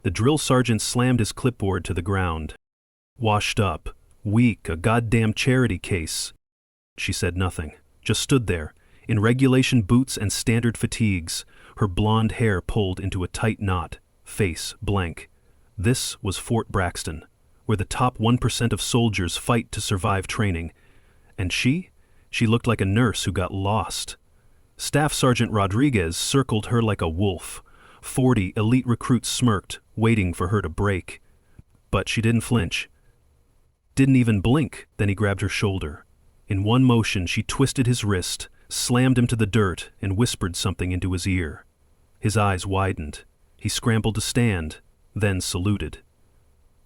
The drill sergeant slammed his clipboard to the ground. "Washed up. Weak, a goddamn charity case." She said nothing, just stood there, in regulation boots and standard fatigues, her blonde hair pulled into a tight knot, face blank. This was Fort Braxton, where the top 1% of soldiers fight to survive training. And she looked like a nurse who got lost. Staff Sergeant Rodriguez circled her like a wolf. 40 elite recruits smirked, waiting for her to break. But she didn't flinch. Didn't even blink. Then he grabbed her shoulder. In one motion, she twisted his wrist, slammed him to the dirt, and whispered something into his ear. His eyes widened. He scrambled to stand, then saluted.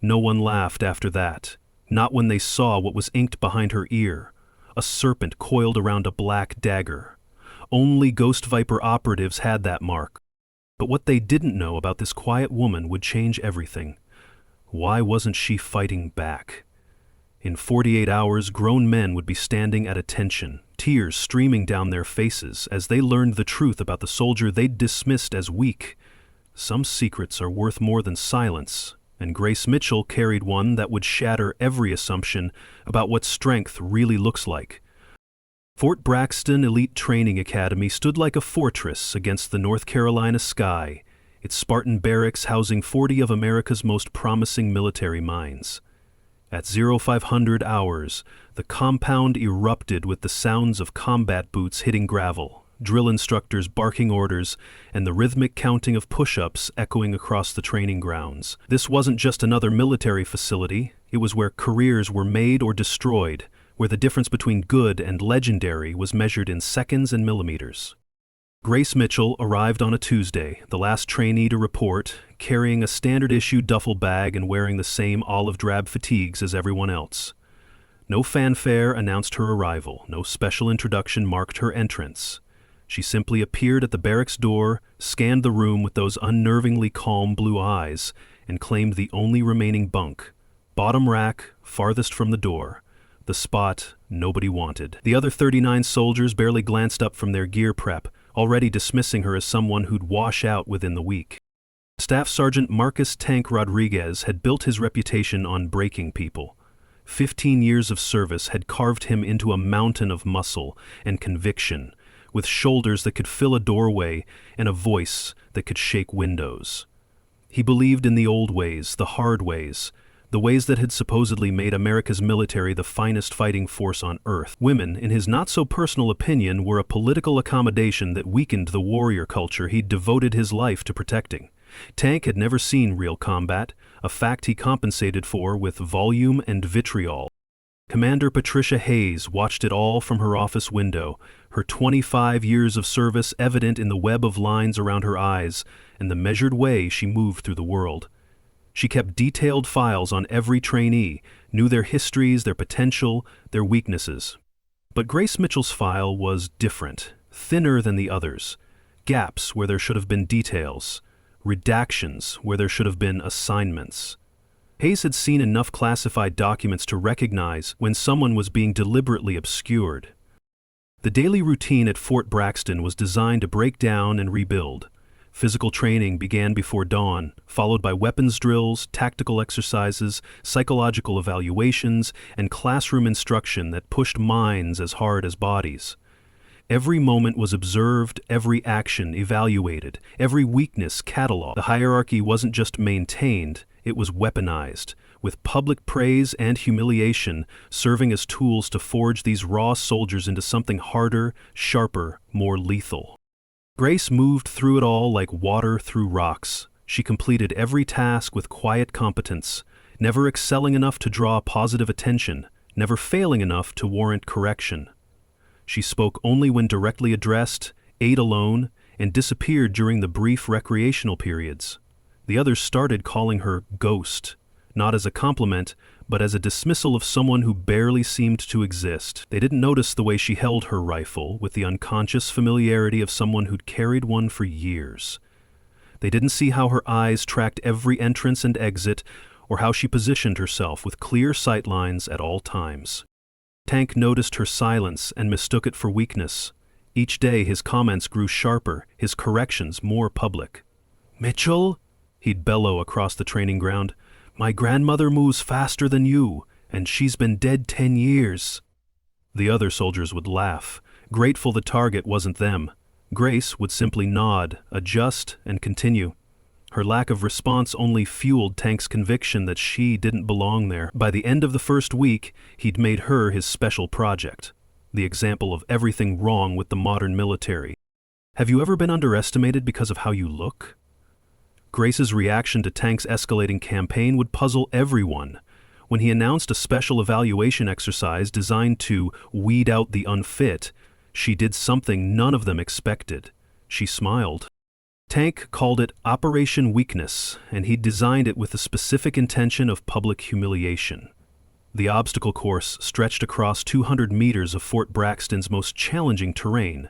No one laughed after that, not when they saw what was inked behind her ear, a serpent coiled around a black dagger. Only Ghost Viper operatives had that mark. But what they didn't know about this quiet woman would change everything. Why wasn't she fighting back? In 48 hours, grown men would be standing at attention, tears streaming down their faces as they learned the truth about the soldier they'd dismissed as weak. Some secrets are worth more than silence, and Grace Mitchell carried one that would shatter every assumption about what strength really looks like. Fort Braxton Elite Training Academy stood like a fortress against the North Carolina sky, its Spartan barracks housing 40 of America's most promising military minds. At 0500 hours, the compound erupted with the sounds of combat boots hitting gravel, drill instructors barking orders, and the rhythmic counting of push-ups echoing across the training grounds. This wasn't just another military facility, it was where careers were made or destroyed, where the difference between good and legendary was measured in seconds and millimeters. Grace Mitchell arrived on a Tuesday, the last trainee to report, carrying a standard-issue duffel bag and wearing the same olive-drab fatigues as everyone else. No fanfare announced her arrival, no special introduction marked her entrance. She simply appeared at the barracks door, scanned the room with those unnervingly calm blue eyes, and claimed the only remaining bunk, bottom rack, farthest from the door, the spot nobody wanted. The other 39 soldiers barely glanced up from their gear prep, already dismissing her as someone who'd wash out within the week. Staff Sergeant Marcus "Tank" Rodriguez had built his reputation on breaking people. 15 years of service had carved him into a mountain of muscle and conviction, with shoulders that could fill a doorway and a voice that could shake windows. He believed in the old ways, the hard ways, the ways that had supposedly made America's military the finest fighting force on earth. Women, in his not-so-personal opinion, were a political accommodation that weakened the warrior culture he'd devoted his life to protecting. Tank had never seen real combat, a fact he compensated for with volume and vitriol. Commander Patricia Hayes watched it all from her office window, her 25 years of service evident in the web of lines around her eyes and the measured way she moved through the world. She kept detailed files on every trainee, knew their histories, their potential, their weaknesses. But Grace Mitchell's file was different, thinner than the others. Gaps where there should have been details, redactions where there should have been assignments. Hayes had seen enough classified documents to recognize when someone was being deliberately obscured. The daily routine at Fort Braxton was designed to break down and rebuild. Physical training began before dawn, followed by weapons drills, tactical exercises, psychological evaluations, and classroom instruction that pushed minds as hard as bodies. Every moment was observed, every action evaluated, every weakness cataloged. The hierarchy wasn't just maintained, it was weaponized, with public praise and humiliation serving as tools to forge these raw soldiers into something harder, sharper, more lethal. Grace moved through it all like water through rocks. She completed every task with quiet competence, never excelling enough to draw positive attention, never failing enough to warrant correction. She spoke only when directly addressed, ate alone, and disappeared during the brief recreational periods. The others started calling her Ghost, not as a compliment, but as a dismissal of someone who barely seemed to exist. They didn't notice the way she held her rifle with the unconscious familiarity of someone who'd carried one for years. They didn't see how her eyes tracked every entrance and exit, or how she positioned herself with clear sightlines at all times. Tank noticed her silence and mistook it for weakness. Each day his comments grew sharper, his corrections more public. "Mitchell?" he'd bellow across the training ground. "My grandmother moves faster than you, and she's been dead 10 years. The other soldiers would laugh, grateful the target wasn't them. Grace would simply nod, adjust, and continue. Her lack of response only fueled Tank's conviction that she didn't belong there. By the end of the first week, he'd made her his special project, the example of everything wrong with the modern military. Have you ever been underestimated because of how you look? Grace's reaction to Tank's escalating campaign would puzzle everyone. When he announced a special evaluation exercise designed to weed out the unfit, she did something none of them expected. She smiled. Tank called it Operation Weakness, and he'd designed it with the specific intention of public humiliation. The obstacle course stretched across 200 meters of Fort Braxton's most challenging terrain.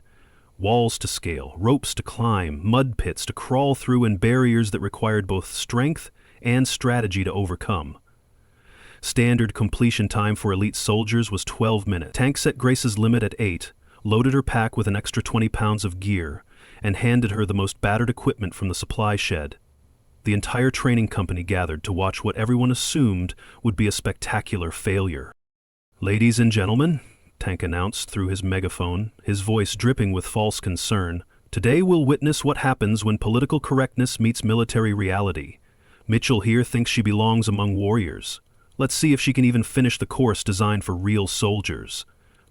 Walls to scale, ropes to climb, mud pits to crawl through, and barriers that required both strength and strategy to overcome. Standard completion time for elite soldiers was 12 minutes. Tank set Grace's limit at 8, loaded her pack with an extra 20 pounds of gear, and handed her the most battered equipment from the supply shed. The entire training company gathered to watch what everyone assumed would be a spectacular failure. "Ladies and gentlemen," Tank announced through his megaphone, his voice dripping with false concern, "today we'll witness what happens when political correctness meets military reality. Mitchell here thinks she belongs among warriors. Let's see if she can even finish the course designed for real soldiers."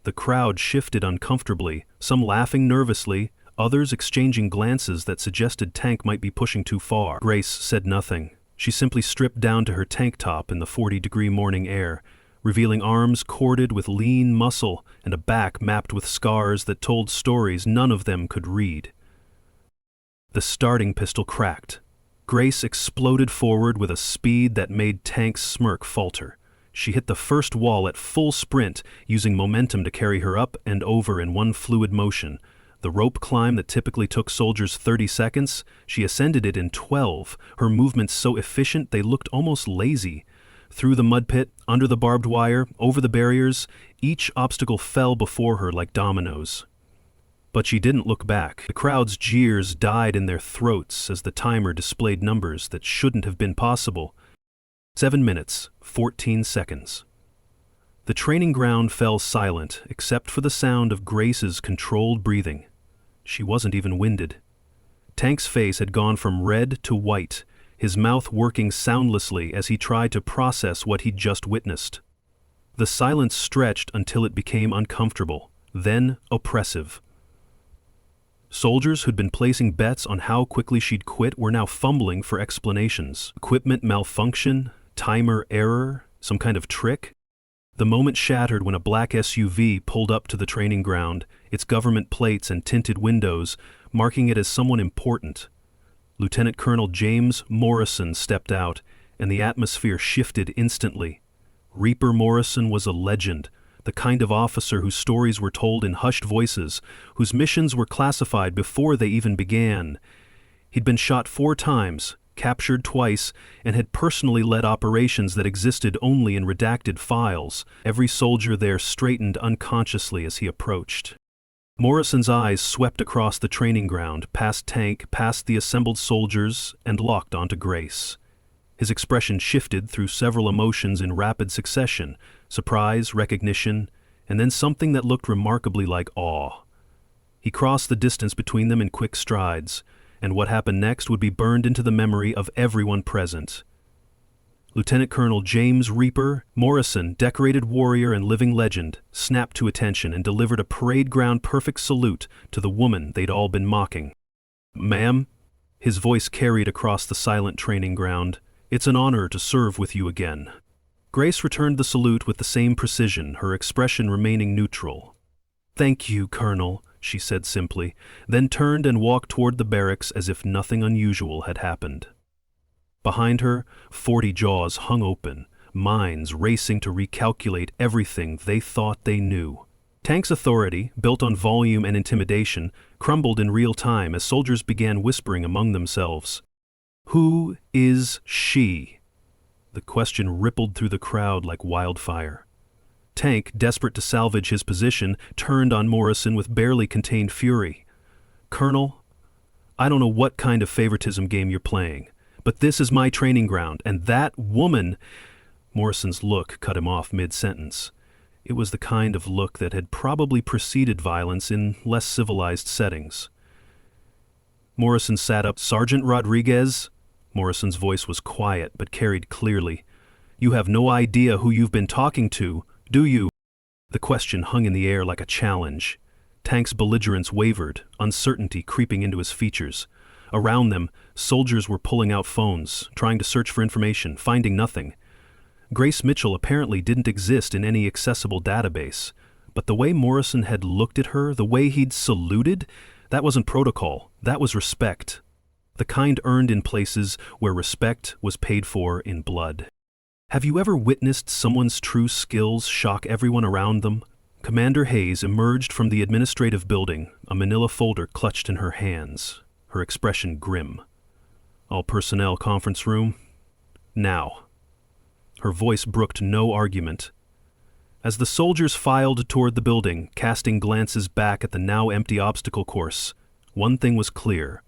The crowd shifted uncomfortably, some laughing nervously, others exchanging glances that suggested Tank might be pushing too far. Grace said nothing. She simply stripped down to her tank top in the 40-degree morning air, revealing arms corded with lean muscle and a back mapped with scars that told stories none of them could read. The starting pistol cracked. Grace exploded forward with a speed that made Tank's smirk falter. She hit the first wall at full sprint, using momentum to carry her up and over in one fluid motion. The rope climb that typically took soldiers 30 seconds, she ascended it in 12, her movements so efficient they looked almost lazy. Through the mud pit, under the barbed wire, over the barriers, each obstacle fell before her like dominoes. But she didn't look back. The crowd's jeers died in their throats as the timer displayed numbers that shouldn't have been possible. 7 minutes, 14 seconds. The training ground fell silent except for the sound of Grace's controlled breathing. She wasn't even winded. Tank's face had gone from red to white, his mouth working soundlessly as he tried to process what he'd just witnessed. The silence stretched until it became uncomfortable, then oppressive. Soldiers who'd been placing bets on how quickly she'd quit were now fumbling for explanations. Equipment malfunction, timer error, some kind of trick? The moment shattered when a black SUV pulled up to the training ground, its government plates and tinted windows marking it as someone important. Lieutenant Colonel James Morrison stepped out, and the atmosphere shifted instantly. Reaper Morrison was a legend, the kind of officer whose stories were told in hushed voices, whose missions were classified before they even began. He'd been shot 4 times, captured twice, and had personally led operations that existed only in redacted files. Every soldier there straightened unconsciously as he approached. Morrison's eyes swept across the training ground, past Tank, past the assembled soldiers, and locked onto Grace. His expression shifted through several emotions in rapid succession: surprise, recognition, and then something that looked remarkably like awe. He crossed the distance between them in quick strides, and what happened next would be burned into the memory of everyone present. Lieutenant Colonel James Reaper Morrison, decorated warrior and living legend, snapped to attention and delivered a parade ground perfect salute to the woman they'd all been mocking. "Ma'am," his voice carried across the silent training ground, "it's an honor to serve with you again." Grace returned the salute with the same precision, her expression remaining neutral. "Thank you, Colonel," she said simply, then turned and walked toward the barracks as if nothing unusual had happened. Behind her, 40 jaws hung open, minds racing to recalculate everything they thought they knew. Tank's authority, built on volume and intimidation, crumbled in real time as soldiers began whispering among themselves. "Who is she?" The question rippled through the crowd like wildfire. Tank, desperate to salvage his position, turned on Morrison with barely contained fury. "Colonel, I don't know what kind of favoritism game you're playing, But this is my training ground, and that woman—" Morrison's look cut him off mid-sentence. It was the kind of look that had probably preceded violence in less civilized settings. Morrison sat up. "Sergeant Rodriguez?" Morrison's voice was quiet but carried clearly. "You have no idea who you've been talking to, do you?" The question hung in the air like a challenge. Tank's belligerence wavered, uncertainty creeping into his features. Around them, soldiers were pulling out phones, trying to search for information, finding nothing. Grace Mitchell apparently didn't exist in any accessible database, but the way Morrison had looked at her, the way he'd saluted, that wasn't protocol, that was respect. The kind earned in places where respect was paid for in blood. Have you ever witnessed someone's true skills shock everyone around them? Commander Hayes emerged from the administrative building, a manila folder clutched in her hands, her expression grim. "All personnel conference room. Now." Her voice brooked no argument. As the soldiers filed toward the building, casting glances back at the now empty obstacle course, one thing was clear.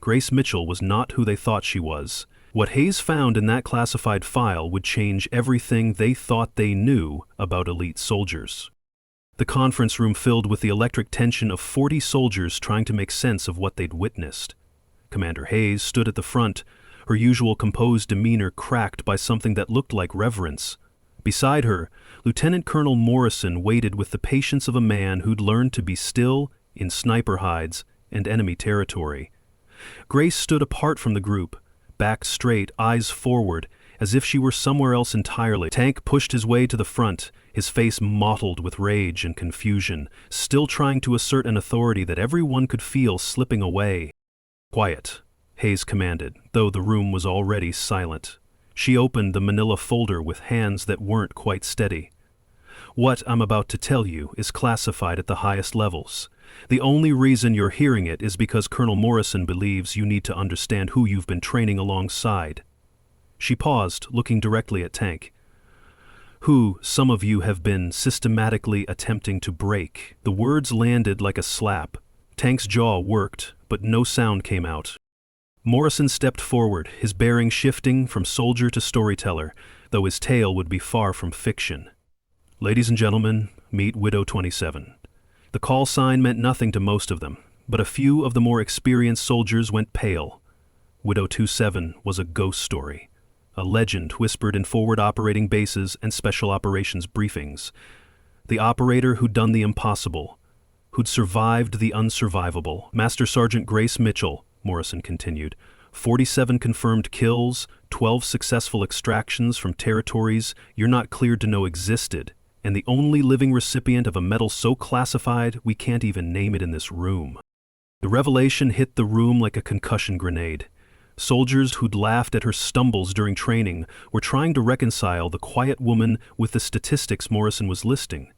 Grace Mitchell was not who they thought she was. What Hayes found in that classified file would change everything they thought they knew about elite soldiers. The conference room filled with the electric tension of 40 soldiers trying to make sense of what they'd witnessed. Commander Hayes stood at the front, her usual composed demeanor cracked by something that looked like reverence. Beside her, Lieutenant Colonel Morrison waited with the patience of a man who'd learned to be still in sniper hides and enemy territory. Grace stood apart from the group, back straight, eyes forward, as if she were somewhere else entirely. Tank pushed his way to the front, his face mottled with rage and confusion, still trying to assert an authority that everyone could feel slipping away. "Quiet," Hayes commanded, though the room was already silent. She opened the manila folder with hands that weren't quite steady. "What I'm about to tell you is classified at the highest levels. The only reason you're hearing it is because Colonel Morrison believes you need to understand who you've been training alongside." She paused, looking directly at Tank. "Who some of you have been systematically attempting to break." The words landed like a slap. Tank's jaw worked, but no sound came out. Morrison stepped forward, his bearing shifting from soldier to storyteller, though his tale would be far from fiction. "Ladies and gentlemen, meet Widow 27. The call sign meant nothing to most of them, but a few of the more experienced soldiers went pale. Widow 27 was a ghost story, a legend whispered in forward operating bases and special operations briefings. The operator who'd done the impossible, who'd survived the unsurvivable. Master Sergeant Grace Mitchell, Morrison continued, 47 confirmed kills, 12 successful extractions from territories you're not cleared to know existed, and the only living recipient of a medal so classified we can't even name it in this room." The revelation hit the room like a concussion grenade. Soldiers who'd laughed at her stumbles during training were trying to reconcile the quiet woman with the statistics Morrison was listing.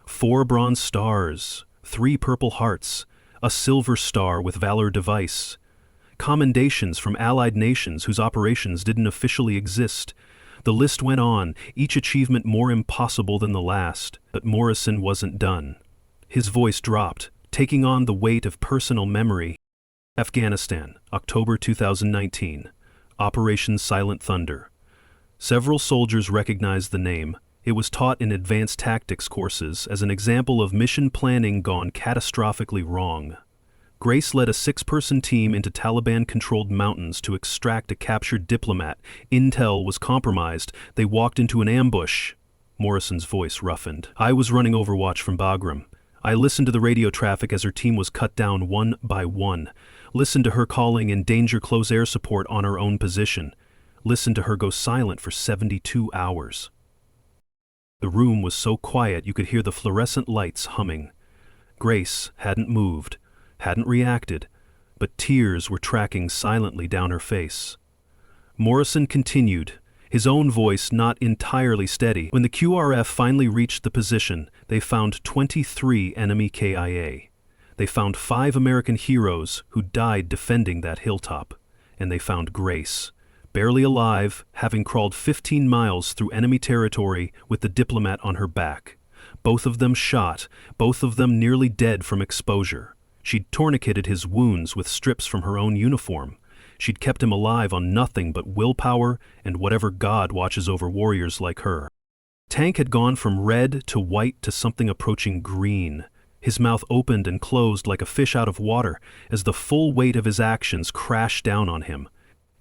4 bronze stars, 3 purple hearts, a silver star with Valor device, commendations from allied nations whose operations didn't officially exist. The list went on, each achievement more impossible than the last, but Morrison wasn't done. His voice dropped, taking on the weight of personal memory. Afghanistan, October 2019. Operation Silent Thunder. Several soldiers recognized the name. It was taught in advanced tactics courses as an example of mission planning gone catastrophically wrong. Grace led a 6-person team into Taliban-controlled mountains to extract a captured diplomat. Intel was compromised. They walked into an ambush. Morrison's voice roughened. "I was running Overwatch from Bagram. I listened to the radio traffic as her team was cut down one by one. Listened to her calling in danger close air support on her own position. Listened to her go silent for 72 hours. The room was so quiet you could hear the fluorescent lights humming. Grace hadn't moved, hadn't reacted, but tears were tracking silently down her face. Morrison continued, his own voice not entirely steady. When the QRF finally reached the position, they found 23 enemy KIA. They found 5 American heroes who died defending that hilltop. And they found Grace, barely alive, having crawled 15 miles through enemy territory with the diplomat on her back. Both of them shot, both of them nearly dead from exposure. She'd tourniqueted his wounds with strips from her own uniform. She'd kept him alive on nothing but willpower and whatever God watches over warriors like her. Tank had gone from red to white to something approaching green. His mouth opened and closed like a fish out of water as the full weight of his actions crashed down on him.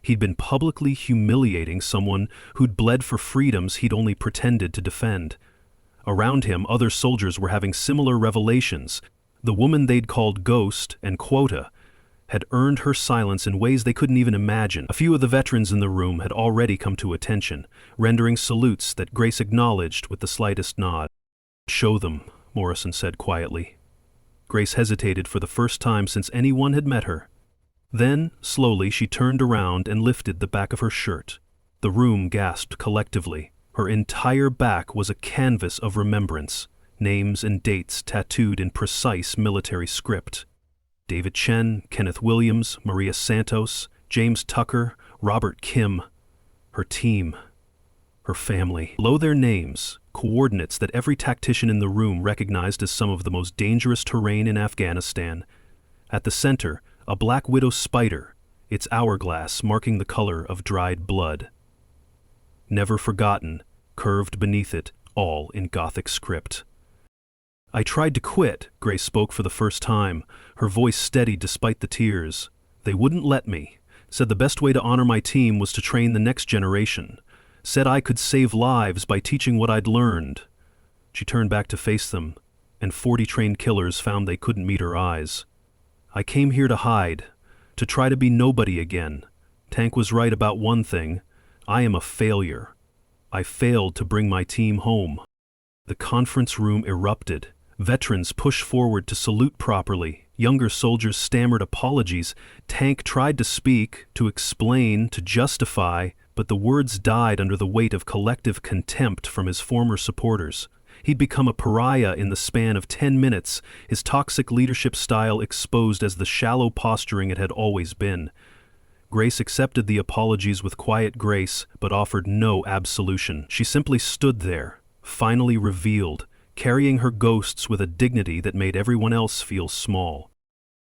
He'd been publicly humiliating someone who'd bled for freedoms he'd only pretended to defend. Around him, other soldiers were having similar revelations. The woman they'd called Ghost and Quota had earned her silence in ways they couldn't even imagine. A few of the veterans in the room had already come to attention, rendering salutes that Grace acknowledged with the slightest nod. "Show them," Morrison said quietly. Grace hesitated for the first time since anyone had met her. Then, slowly, she turned around and lifted the back of her shirt. The room gasped collectively. Her entire back was a canvas of remembrance, names and dates tattooed in precise military script. David Chen, Kenneth Williams, Maria Santos, James Tucker, Robert Kim. Her team. Her family. Below their names, coordinates that every tactician in the room recognized as some of the most dangerous terrain in Afghanistan. At the center, a black widow spider, its hourglass marking the color of dried blood. Never forgotten, curved beneath it, all in Gothic script. "I tried to quit," Grace spoke for the first time, her voice steady despite the tears. "They wouldn't let me. Said the best way to honor my team was to train the next generation. Said I could save lives by teaching what I'd learned." She turned back to face them, and 40 trained killers found they couldn't meet her eyes. "I came here to hide, to try to be nobody again. Tank was right about one thing. I am a failure. I failed to bring my team home." The conference room erupted. Veterans pushed forward to salute properly. Younger soldiers stammered apologies. Tank tried to speak, to explain, to justify, but the words died under the weight of collective contempt from his former supporters. He'd become a pariah in the span of 10 minutes, his toxic leadership style exposed as the shallow posturing it had always been. Grace accepted the apologies with quiet grace, but offered no absolution. She simply stood there, finally revealed, carrying her ghosts with a dignity that made everyone else feel small.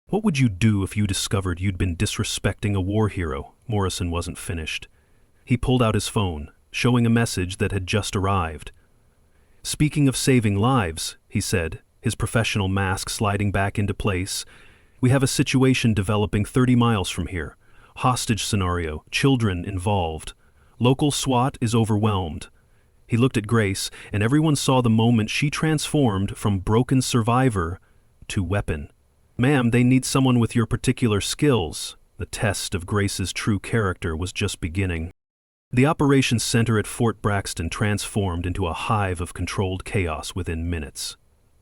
"What would you do if you discovered you'd been disrespecting a war hero?" Morrison wasn't finished. He pulled out his phone, showing a message that had just arrived. "Speaking of saving lives," he said, his professional mask sliding back into place, "we have a situation developing 30 miles from here. Hostage scenario, children involved. Local SWAT is overwhelmed." He looked at Grace, and everyone saw the moment she transformed from broken survivor to weapon. "Ma'am, they need someone with your particular skills." The test of Grace's true character was just beginning. The operations center at Fort Braxton transformed into a hive of controlled chaos within minutes.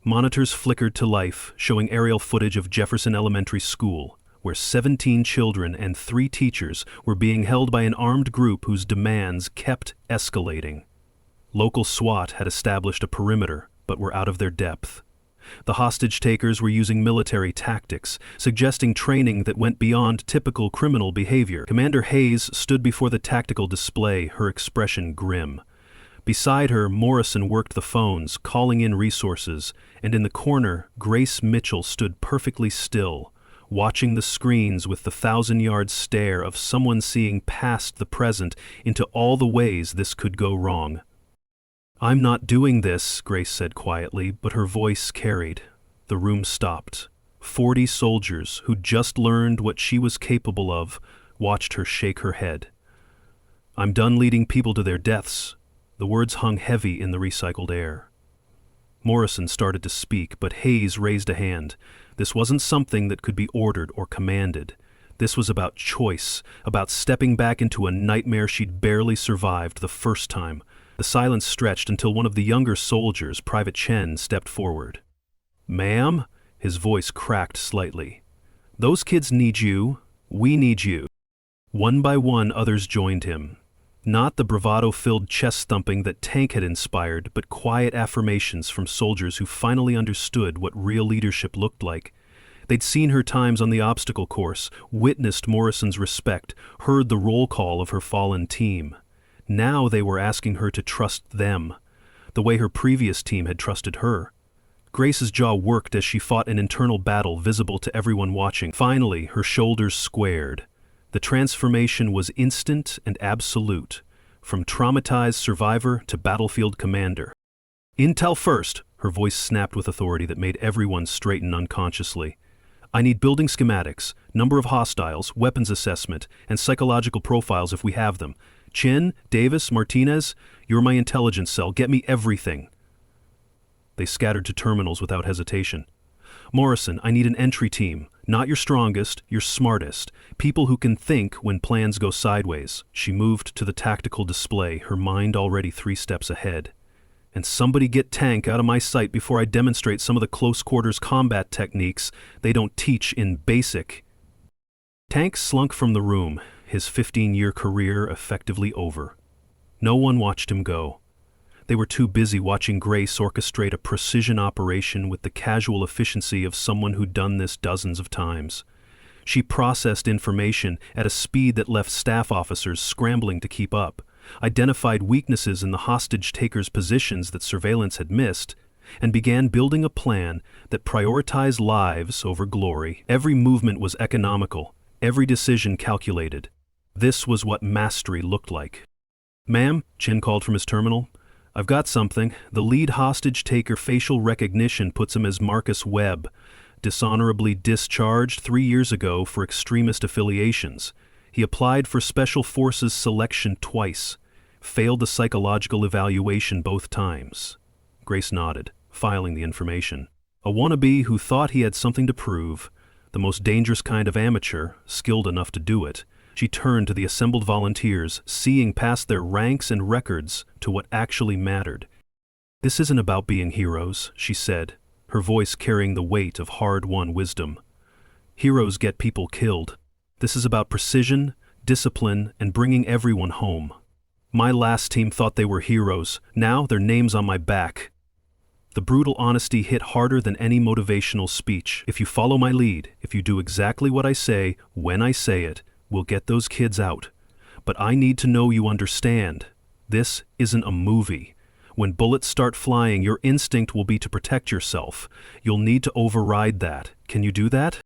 Monitors flickered to life, showing aerial footage of Jefferson Elementary School, where 17 children and 3 teachers were being held by an armed group whose demands kept escalating. Local SWAT had established a perimeter, but were out of their depth. The hostage-takers were using military tactics, suggesting training that went beyond typical criminal behavior. Commander Hayes stood before the tactical display, her expression grim. Beside her, Morrison worked the phones, calling in resources, and in the corner, Grace Mitchell stood perfectly still, watching the screens with the 1,000-yard stare of someone seeing past the present into all the ways this could go wrong. "I'm not doing this," Grace said quietly, but her voice carried. The room stopped. 40 soldiers, who'd just learned what she was capable of, watched her shake her head. "I'm done leading people to their deaths." The words hung heavy in the recycled air. Morrison started to speak, but Hayes raised a hand. This wasn't something that could be ordered or commanded. This was about choice, about stepping back into a nightmare she'd barely survived the first time. The silence stretched until one of the younger soldiers, Private Chen, stepped forward. "Ma'am?" His voice cracked slightly. "Those kids need you. We need you." One by one, others joined him. Not the bravado-filled chest-thumping that Tank had inspired, but quiet affirmations from soldiers who finally understood what real leadership looked like. They'd seen her times on the obstacle course, witnessed Morrison's respect, heard the roll call of her fallen team. Now they were asking her to trust them, the way her previous team had trusted her. Grace's jaw worked as she fought an internal battle visible to everyone watching. Finally, her shoulders squared. The transformation was instant and absolute, from traumatized survivor to battlefield commander. "Intel first," her voice snapped with authority that made everyone straighten unconsciously. "I need building schematics, number of hostiles, weapons assessment, and psychological profiles if we have them. Chin, Davis, Martinez, you're my intelligence cell. Get me everything." They scattered to terminals without hesitation. "Morrison, I need an entry team. Not your strongest, your smartest. People who can think when plans go sideways." She moved to the tactical display, her mind already 3 steps ahead. "And somebody get Tank out of my sight before I demonstrate some of the close-quarters combat techniques they don't teach in basic." Tank slunk from the room, his 15-year career effectively over. No one watched him go. They were too busy watching Grace orchestrate a precision operation with the casual efficiency of someone who'd done this dozens of times. She processed information at a speed that left staff officers scrambling to keep up, identified weaknesses in the hostage-takers' positions that surveillance had missed, and began building a plan that prioritized lives over glory. Every movement was economical, every decision calculated. This was what mastery looked like. "Ma'am," Chin called from his terminal, "I've got something. The lead hostage-taker facial recognition puts him as Marcus Webb, dishonorably discharged 3 years ago for extremist affiliations. He applied for Special Forces selection twice, failed the psychological evaluation both times." Grace nodded, filing the information. A wannabe who thought he had something to prove, the most dangerous kind of amateur, skilled enough to do it. She turned to the assembled volunteers, seeing past their ranks and records to what actually mattered. "This isn't about being heroes," she said, her voice carrying the weight of hard-won wisdom. "Heroes get people killed. This is about precision, discipline, and bringing everyone home. My last team thought they were heroes. Now their name's on my back." The brutal honesty hit harder than any motivational speech. "If you follow my lead, if you do exactly what I say, when I say it, we'll get those kids out. But I need to know you understand. This isn't a movie. When bullets start flying, your instinct will be to protect yourself. You'll need to override that. Can you do that?"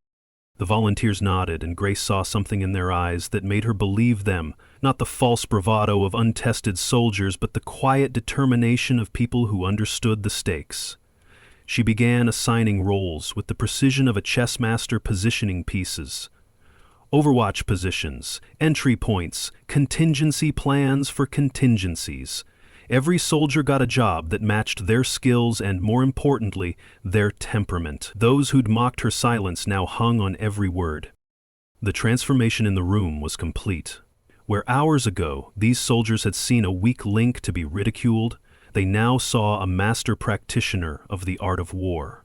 The volunteers nodded, and Grace saw something in their eyes that made her believe them, not the false bravado of untested soldiers, but the quiet determination of people who understood the stakes. She began assigning roles with the precision of a chess master positioning pieces. Overwatch positions, entry points, contingency plans for contingencies. Every soldier got a job that matched their skills and, more importantly, their temperament. Those who'd mocked her silence now hung on every word. The transformation in the room was complete. Where hours ago these soldiers had seen a weak link to be ridiculed, they now saw a master practitioner of the art of war.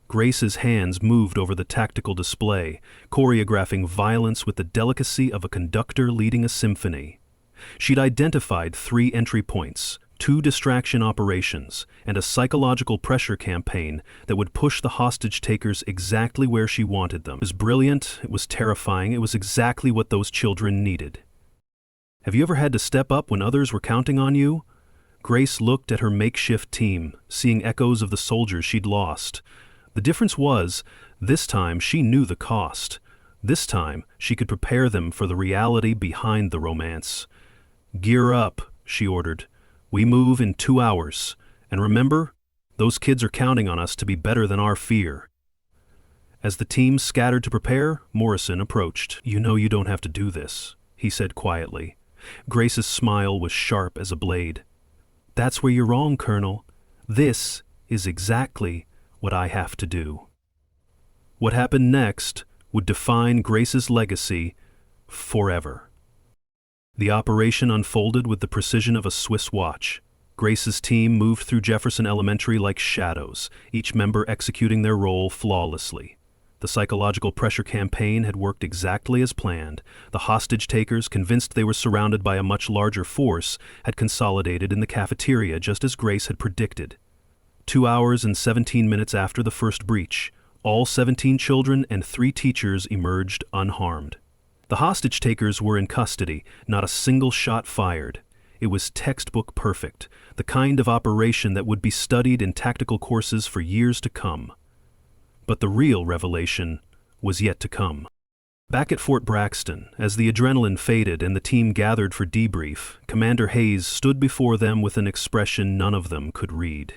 Grace's hands moved over the tactical display, choreographing violence with the delicacy of a conductor leading a symphony. She'd identified 3 entry points, 2 distraction operations, and a psychological pressure campaign that would push the hostage-takers exactly where she wanted them. It was brilliant, it was terrifying, it was exactly what those children needed. "Have you ever had to step up when others were counting on you?" Grace looked at her makeshift team, seeing echoes of the soldiers she'd lost. The difference was, this time she knew the cost. This time she could prepare them for the reality behind the romance. "Gear up," she ordered. "We move in 2 hours. And remember, those kids are counting on us to be better than our fear." As the team scattered to prepare, Morrison approached. "You know you don't have to do this," he said quietly. Grace's smile was sharp as a blade. "That's where you're wrong, Colonel. This is exactly what I have to do." What happened next would define Grace's legacy forever. The operation unfolded with the precision of a Swiss watch. Grace's team moved through Jefferson Elementary like shadows, each member executing their role flawlessly. The psychological pressure campaign had worked exactly as planned. The hostage-takers, convinced they were surrounded by a much larger force, had consolidated in the cafeteria just as Grace had predicted. 2 hours and 17 minutes after the first breach, all 17 children and 3 teachers emerged unharmed. The hostage-takers were in custody, not a single shot fired. It was textbook perfect, the kind of operation that would be studied in tactical courses for years to come. But the real revelation was yet to come. Back at Fort Braxton, as the adrenaline faded and the team gathered for debrief, Commander Hayes stood before them with an expression none of them could read.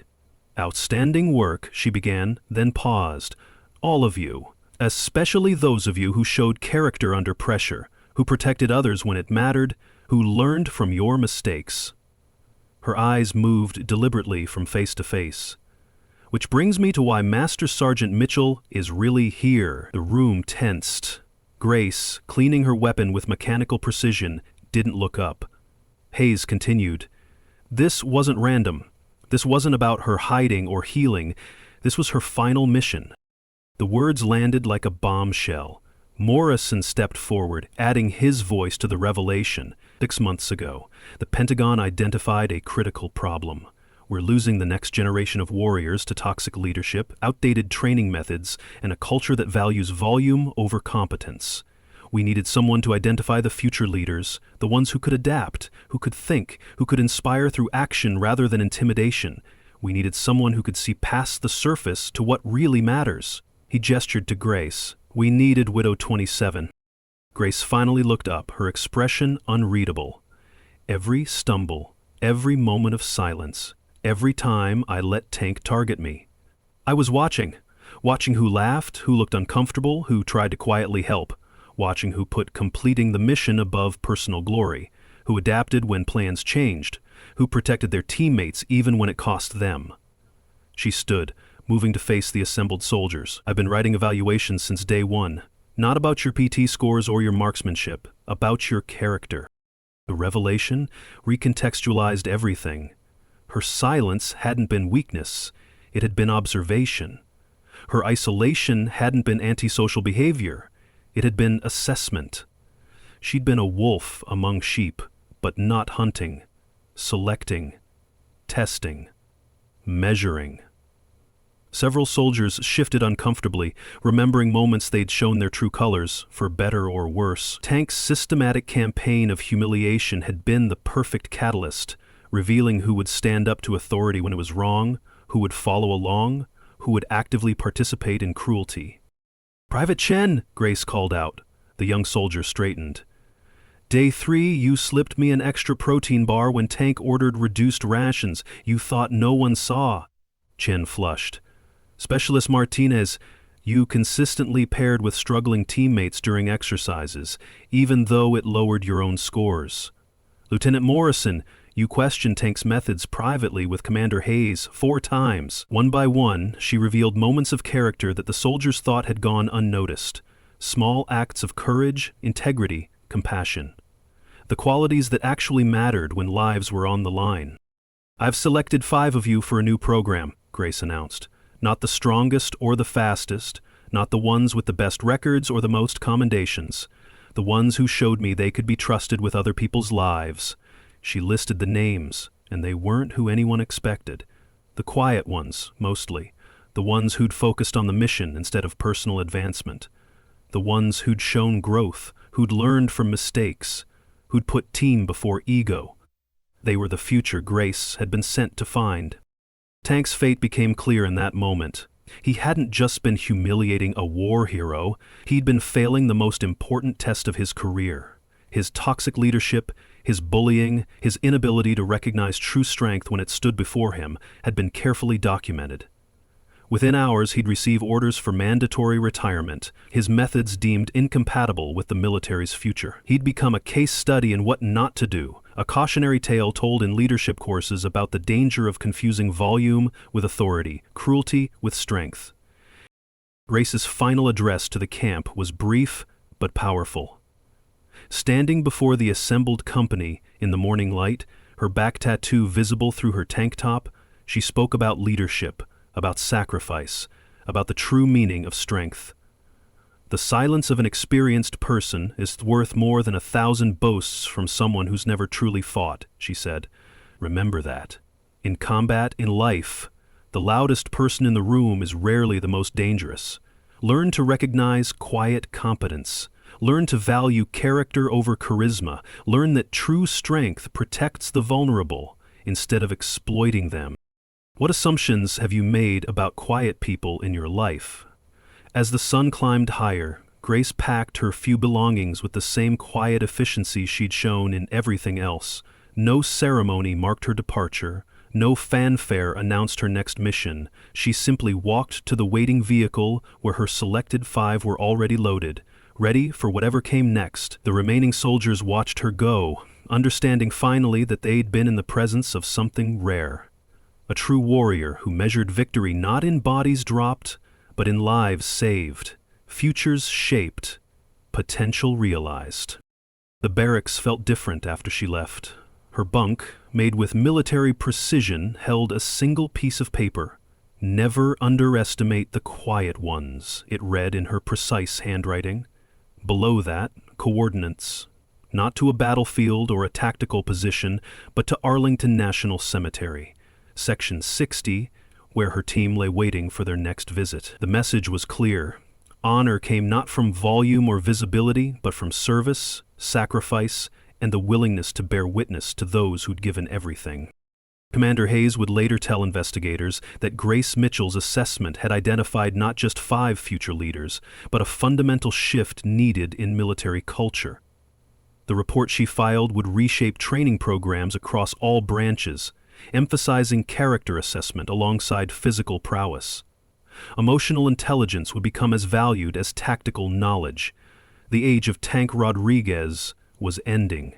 "Outstanding work," she began, then paused. "All of you, especially those of you who showed character under pressure, who protected others when it mattered, who learned from your mistakes." Her eyes moved deliberately from face to face. "Which brings me to why Master Sergeant Mitchell is really here." The room tensed. Grace, cleaning her weapon with mechanical precision, didn't look up. Hayes continued. "This wasn't random. This wasn't about her hiding or healing. This was her final mission." The words landed like a bombshell. Morrison stepped forward, adding his voice to the revelation. 6 months ago, the Pentagon identified a critical problem. We're losing the next generation of warriors to toxic leadership, outdated training methods, and a culture that values volume over competence. We needed someone to identify the future leaders, the ones who could adapt, who could think, who could inspire through action rather than intimidation. We needed someone who could see past the surface to what really matters. He gestured to Grace. "We needed Widow 27. Grace finally looked up, her expression unreadable. "Every stumble, every moment of silence, every time I let Tank target me. I was watching who laughed, who looked uncomfortable, who tried to quietly help, watching who put completing the mission above personal glory, who adapted when plans changed, who protected their teammates even when it cost them." She stood, moving to face the assembled soldiers. "I've been writing evaluations since day one. Not about your PT scores or your marksmanship, about your character." The revelation recontextualized everything. Her silence hadn't been weakness, it had been observation. Her isolation hadn't been antisocial behavior, it had been assessment. She'd been a wolf among sheep, but not hunting, selecting, testing, measuring. Several soldiers shifted uncomfortably, remembering moments they'd shown their true colors, for better or worse. Tank's systematic campaign of humiliation had been the perfect catalyst, revealing who would stand up to authority when it was wrong, who would follow along, who would actively participate in cruelty. "Private Chen," Grace called out. The young soldier straightened. "Day 3, you slipped me an extra protein bar when Tank ordered reduced rations. You thought no one saw." Chen flushed. "Specialist Martinez, you consistently paired with struggling teammates during exercises, even though it lowered your own scores. Lieutenant Morrison, you questioned Tank's methods privately with Commander Hayes 4 times. One by one, she revealed moments of character that the soldiers thought had gone unnoticed. Small acts of courage, integrity, compassion. The qualities that actually mattered when lives were on the line. I've selected 5 of you for a new program," Grace announced. "Not the strongest or the fastest, not the ones with the best records or the most commendations. The ones who showed me they could be trusted with other people's lives." She listed the names, and they weren't who anyone expected. The quiet ones, mostly. The ones who'd focused on the mission instead of personal advancement. The ones who'd shown growth, who'd learned from mistakes, who'd put team before ego. They were the future Grace had been sent to find. Tank's fate became clear in that moment. He hadn't just been humiliating a war hero, he'd been failing the most important test of his career. His toxic leadership, his bullying, his inability to recognize true strength when it stood before him had been carefully documented. Within hours, he'd receive orders for mandatory retirement, his methods deemed incompatible with the military's future. He'd become a case study in what not to do, a cautionary tale told in leadership courses about the danger of confusing volume with authority, cruelty with strength. Grace's final address to the camp was brief but powerful. Standing before the assembled company in the morning light, her back tattoo visible through her tank top, she spoke about leadership, about sacrifice, about the true meaning of strength. "The silence of an experienced person is worth more than 1,000 boasts from someone who's never truly fought," she said. "Remember that. In combat, in life, the loudest person in the room is rarely the most dangerous. Learn to recognize quiet competence. Learn to value character over charisma. Learn that true strength protects the vulnerable instead of exploiting them." What assumptions have you made about quiet people in your life? As the sun climbed higher, Grace packed her few belongings with the same quiet efficiency she'd shown in everything else. No ceremony marked her departure. No fanfare announced her next mission. She simply walked to the waiting vehicle where her selected 5 were already loaded, ready for whatever came next. The remaining soldiers watched her go, understanding finally that they'd been in the presence of something rare. A true warrior who measured victory not in bodies dropped, but in lives saved, futures shaped, potential realized. The barracks felt different after she left. Her bunk, made with military precision, held a single piece of paper. "Never underestimate the quiet ones," it read in her precise handwriting. Below that, coordinates. Not to a battlefield or a tactical position, but to Arlington National Cemetery, Section 60, where her team lay waiting for their next visit. The message was clear. Honor came not from volume or visibility, but from service, sacrifice, and the willingness to bear witness to those who'd given everything. Commander Hayes would later tell investigators that Grace Mitchell's assessment had identified not just 5 future leaders, but a fundamental shift needed in military culture. The report she filed would reshape training programs across all branches, emphasizing character assessment alongside physical prowess. Emotional intelligence would become as valued as tactical knowledge. The age of Tank Rodriguez was ending.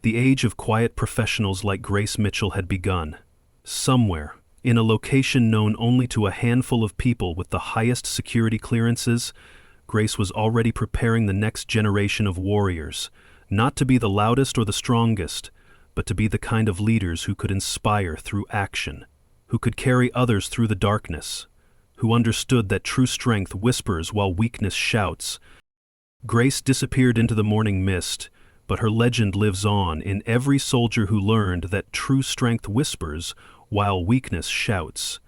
The age of quiet professionals like Grace Mitchell had begun. Somewhere, in a location known only to a handful of people with the highest security clearances, Grace was already preparing the next generation of warriors, not to be the loudest or the strongest, but to be the kind of leaders who could inspire through action, who could carry others through the darkness, who understood that true strength whispers while weakness shouts. Grace disappeared into the morning mist, but her legend lives on in every soldier who learned that true strength whispers while weakness shouts.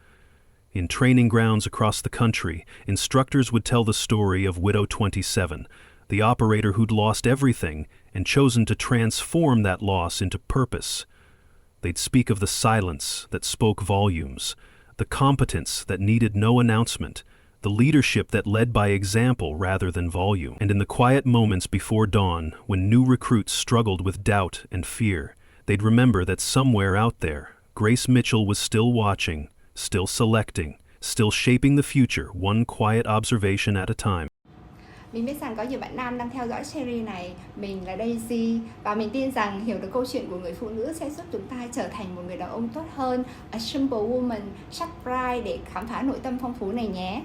In training grounds across the country, instructors would tell the story of Widow 27, the operator who'd lost everything and chosen to transform that loss into purpose. They'd speak of the silence that spoke volumes, the competence that needed no announcement, the leadership that led by example rather than volume. And in the quiet moments before dawn, when new recruits struggled with doubt and fear, they'd remember that somewhere out there, Grace Mitchell was still watching, still selecting, still shaping the future, one quiet observation at a time. Mình biết rằng có nhiều bạn nam đang theo dõi series này. Mình là Daisy và mình tin rằng hiểu được câu chuyện của người phụ nữ sẽ giúp chúng ta trở thành một người đàn ông tốt hơn. A Simple Woman, subscribe để khám phá nội tâm phong phú này nhé.